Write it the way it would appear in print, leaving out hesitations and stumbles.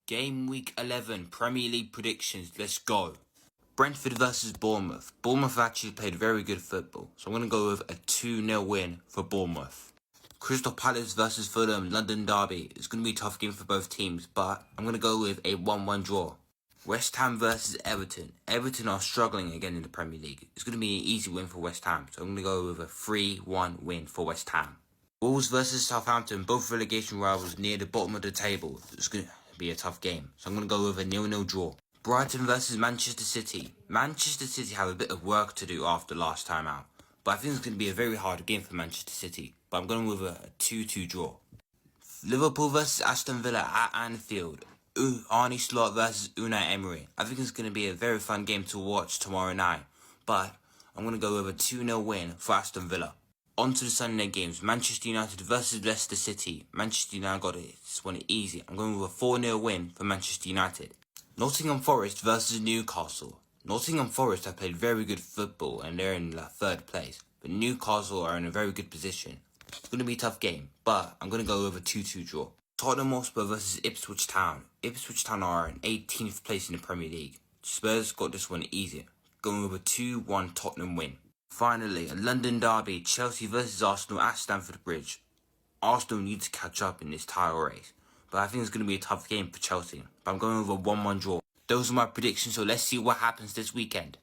Game Week 11, Premier League predictions, let's go. Brentford versus Bournemouth. Bournemouth actually played very good football, so I'm going to go with a 2-0 win for Bournemouth. Crystal Palace versus Fulham, London derby. It's going to be a tough game for both teams, but I'm going to go with a 1-1 draw. West Ham versus Everton. Everton are struggling again in the Premier League. It's going to be an easy win for West Ham, so I'm going to go with a 3-1 win for West Ham. Wolves versus Southampton, both relegation rivals near the bottom of the table. It's going to be a tough game, so I'm going to go with a 0-0 draw. Brighton versus Manchester City. Manchester City have a bit of work to do after last time out, but I think it's going to be a very hard game for Manchester City, but I'm going with a 2-2 draw. Liverpool versus Aston Villa at Anfield. Arne Slot versus Unai Emery. I think it's going to be a very fun game to watch tomorrow night, but I'm going to go with a 2-0 win for Aston Villa. On to the Sunday games. Manchester United versus Leicester City. Manchester United got it. This one easy. I'm going with a 4-0 win for Manchester United. Nottingham Forest versus Newcastle. Nottingham Forest have played very good football and they're in third place. But Newcastle are in a very good position. It's going to be a tough game, but I'm going to go with a 2-2 draw. Tottenham Hotspur versus Ipswich Town. Ipswich Town are in 18th place in the Premier League. Spurs got this one easy. Going with a 2-1 Tottenham win. Finally, a London derby, Chelsea versus Arsenal at Stamford Bridge. Arsenal need to catch up in this title race, but I think it's going to be a tough game for Chelsea. But I'm going with a 1-1 draw. Those are my predictions, so let's see what happens this weekend.